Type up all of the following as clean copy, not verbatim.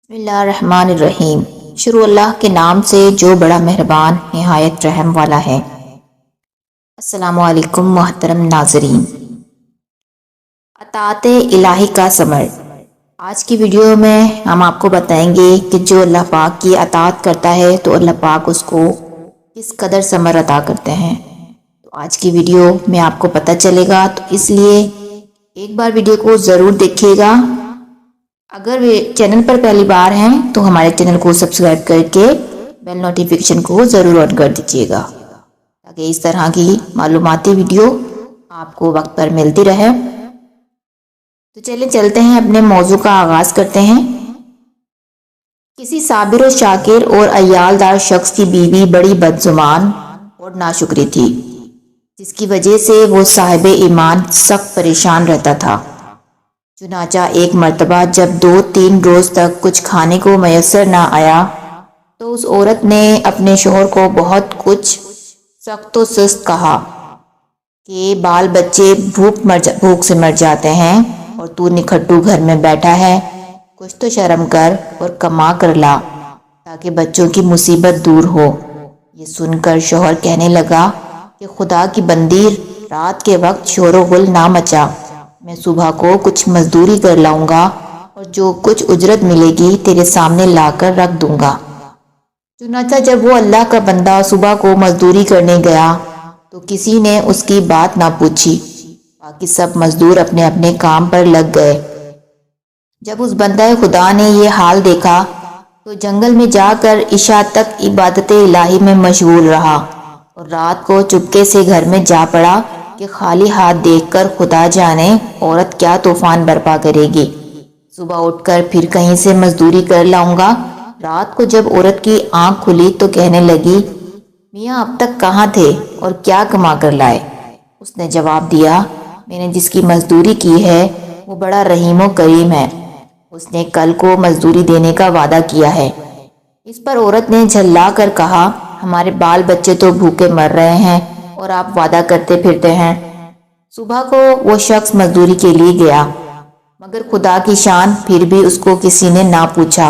بسم اللہ الرحمن الرحیم۔ شروع اللہ کے نام سے جو بڑا مہربان نہایت رحم والا ہے۔ السلام علیکم محترم ناظرین۔ اطاعت الہی کا ثمر۔ آج کی ویڈیو میں ہم آپ کو بتائیں گے کہ جو اللہ پاک کی اطاعت کرتا ہے تو اللہ پاک اس کو کس قدر ثمر عطا کرتے ہیں۔ تو آج کی ویڈیو میں آپ کو پتہ چلے گا، تو اس لیے ایک بار ویڈیو کو ضرور دیکھیے گا۔ اگر چینل پر پہلی بار ہیں تو ہمارے چینل کو سبسکرائب کر کے بیل نوٹیفیکیشن کو ضرور آن کر دیجیے گا، تاکہ اس طرح کی معلوماتی ویڈیو آپ کو وقت پر ملتی رہے۔ تو چلیں چلتے ہیں، اپنے موضوع کا آغاز کرتے ہیں۔ کسی صابر و شاکر اور عیالدار شخص کی بیوی بڑی بدزبان اور ناشکری تھی، جس کی وجہ سے وہ صاحب ایمان سخت پریشان رہتا تھا۔ چنانچہ ایک مرتبہ جب 2-3 روز تک کچھ کھانے کو میسر نہ آیا تو اس عورت نے اپنے شوہر کو بہت کچھ سخت و سست کہا کہ بال بچے بھوک سے مر جاتے ہیں اور تو نکھٹو گھر میں بیٹھا ہے، کچھ تو شرم کر اور کما کر لا تاکہ بچوں کی مصیبت دور ہو۔ یہ سن کر شوہر کہنے لگا کہ خدا کی بندی، رات کے وقت شور و غل نہ مچا، میں صبح کو کچھ مزدوری کر لاؤں گا اور جو کچھ اجرت ملے گی تیرے سامنے لا کر رکھ دوں گا۔ چنانچہ جب وہ اللہ کا بندہ صبح کو مزدوری کرنے گیا تو کسی نے اس کی بات نہ پوچھی، باقی سب مزدور اپنے اپنے کام پر لگ گئے۔ جب اس بندہ خدا نے یہ حال دیکھا تو جنگل میں جا کر عشاء تک عبادت الہی میں مشغول رہا اور رات کو چپکے سے گھر میں جا پڑا کہ خالی ہاتھ دیکھ کر خدا جانے عورت کیا طوفان برپا کرے گی۔ صبح اٹھ کر پھر کہیں سے مزدوری کر لاؤں گا۔ رات کو جب عورت کی آنکھ کھلی تو کہنے لگی، میاں اب تک کہاں تھے اور کیا کما کر لائے؟ اس نے جواب دیا، میں نے جس کی مزدوری کی ہے وہ بڑا رحیم و کریم ہے، اس نے کل کو مزدوری دینے کا وعدہ کیا ہے۔ اس پر عورت نے جھلا کر کہا، ہمارے بال بچے تو بھوکے مر رہے ہیں اور آپ وعدہ کرتے پھرتے ہیں۔ صبح کو وہ شخص مزدوری کے لیے گیا، مگر خدا کی شان پھر بھی اس کو کسی نے نہ پوچھا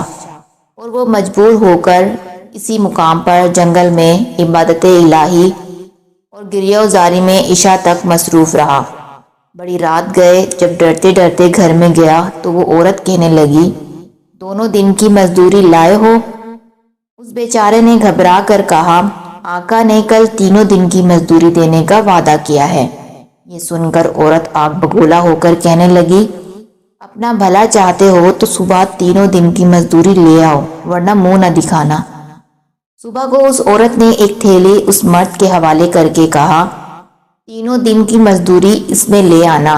اور وہ مجبور ہو کر اسی مقام پر جنگل میں عبادت الہی اور گریہ وزاری میں عشاء تک مصروف رہا۔ بڑی رات گئے، جب ڈرتے ڈرتے گھر میں گیا تو وہ عورت کہنے لگی، دونوں دن کی مزدوری لائے ہو؟ اس بیچارے نے گھبرا کر کہا، آقا نے کل 3 دن کی مزدوری دینے کا وعدہ کیا ہے۔ یہ سن کر عورت آگ بگولا ہو کر کہنے لگی، اپنا بھلا چاہتے ہو تو صبح 3 دن کی مزدوری لے آؤ، ورنہ منہ نہ دکھانا۔ صبح کو اس عورت نے ایک تھیلی اس مرد کے حوالے کر کے کہا، 3 دن کی مزدوری اس میں لے آنا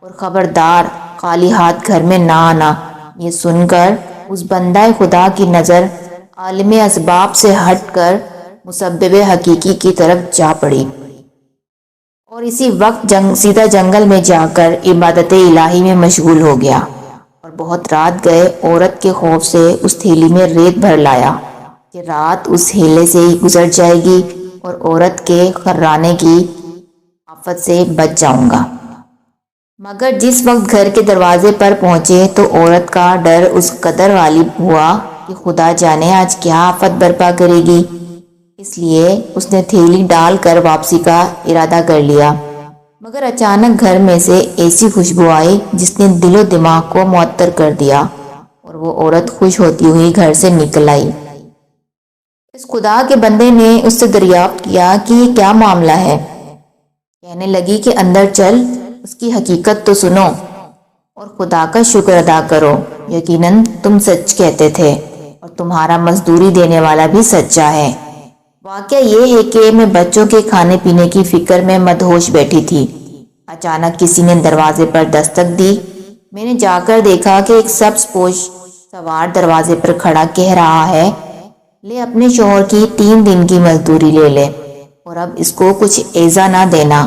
اور خبردار خالی ہاتھ گھر میں نہ آنا۔ یہ سن کر اس بندہ خدا کی نظر عالم اسباب سے ہٹ کر مسبب حقیقی کی طرف جا پڑی اور اسی وقت سیدھا جنگل میں جا کر عبادت الہی میں مشغول ہو گیا اور بہت رات گئے۔ عورت کے خوف سے اس تھیلی میں ریت بھر لایا کہ رات اس ہیلے سے ہی گزر جائے گی اور عورت کے خرانے کی آفت سے بچ جاؤں گا۔ مگر جس وقت گھر کے دروازے پر پہنچے تو عورت کا ڈر اس قدر غالب ہوا کہ خدا جانے آج کیا آفت برپا کرے گی، اس لیے اس نے تھیلی ڈال کر واپسی کا ارادہ کر لیا۔ مگر اچانک گھر میں سے ایسی خوشبو آئی جس نے دل و دماغ کو معطر کر دیا اور وہ عورت خوش ہوتی ہوئی گھر سے نکل آئی۔ اس خدا کے بندے نے اس سے دریافت کیا کہ یہ کیا معاملہ ہے؟ کہنے لگی کہ اندر چل، اس کی حقیقت تو سنو اور خدا کا شکر ادا کرو، یقیناً تم سچ کہتے تھے اور تمہارا مزدوری دینے والا بھی سچا ہے۔ واقعہ یہ ہے کہ میں بچوں کے کھانے پینے کی فکر میں مدہوش بیٹھی تھی۔ اچانک کسی نے دروازے پر دستک دی۔ میں نے جا کر دیکھا کہ ایک سبز پوش سوار دروازے پر کھڑا کہہ رہا ہے، لے اپنے شوہر کی 3 دن کی مزدوری لے لے اور اب اس کو کچھ ایزا نہ دینا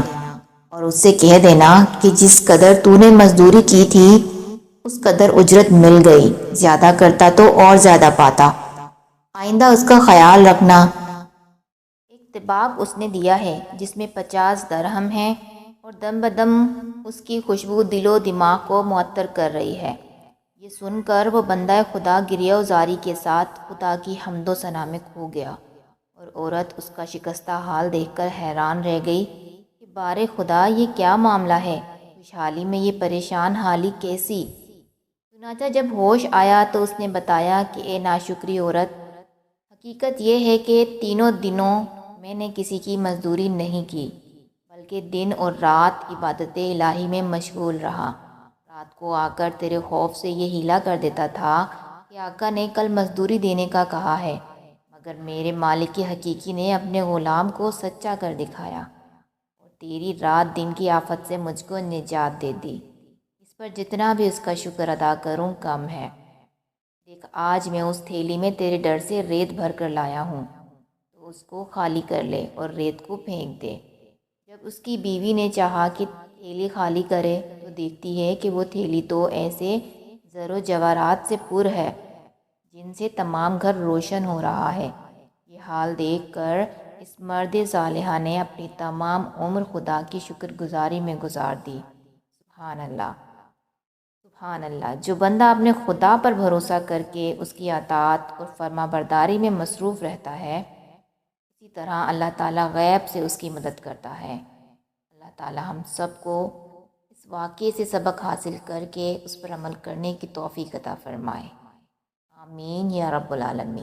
اور اس سے کہہ دینا کہ جس قدر تو نے مزدوری کی تھی اس قدر اجرت مل گئی، زیادہ کرتا تو اور زیادہ پاتا، آئندہ اس کا خیال رکھنا۔ ایک طباق اس نے دیا ہے جس میں 50 درہم ہیں اور دم بدم اس کی خوشبو دل و دماغ کو معطر کر رہی ہے۔ یہ سن کر وہ بندہ خدا گریہ وزاری کے ساتھ خدا کی حمد و ثنا میں کھو گیا، اور عورت اس کا شکستہ حال دیکھ کر حیران رہ گئی کہ بارے خدا یہ کیا معاملہ ہے، خوشحالی میں یہ پریشان حالی کیسی؟ چنانچہ جب ہوش آیا تو اس نے بتایا کہ اے ناشکری عورت، حقیقت یہ ہے کہ تینوں دنوں میں نے کسی کی مزدوری نہیں کی، بلکہ دن اور رات عبادت الہی میں مشغول رہا۔ رات کو آ کر تیرے خوف سے یہ ہیلا کر دیتا تھا کہ آقا نے کل مزدوری دینے کا کہا ہے، مگر میرے مالک حقیقی نے اپنے غلام کو سچا کر دکھایا اور تیری رات دن کی آفت سے مجھ کو نجات دے دی۔ اس پر جتنا بھی اس کا شکر ادا کروں کم ہے۔ دیکھ آج میں اس تھیلی میں تیرے ڈر سے ریت بھر کر لایا ہوں، تو اس کو خالی کر لے اور ریت کو پھینک دے۔ جب اس کی بیوی نے چاہا کہ تھیلی خالی کرے تو دیکھتی ہے کہ وہ تھیلی تو ایسے زر و جواہرات سے پر ہے جن سے تمام گھر روشن ہو رہا ہے۔ یہ حال دیکھ کر اس مرد صالحہ نے اپنی تمام عمر خدا کی شکر گزاری میں گزار دی۔ سبحان اللہ، سبحان اللہ۔ جو بندہ اپنے خدا پر بھروسہ کر کے اس کی اطاعت اور فرما برداری میں مصروف رہتا ہے، اسی طرح اللہ تعالیٰ غیب سے اس کی مدد کرتا ہے۔ اللہ تعالیٰ ہم سب کو اس واقعے سے سبق حاصل کر کے اس پر عمل کرنے کی توفیق عطا فرمائے۔ آمین یا رب العالمین۔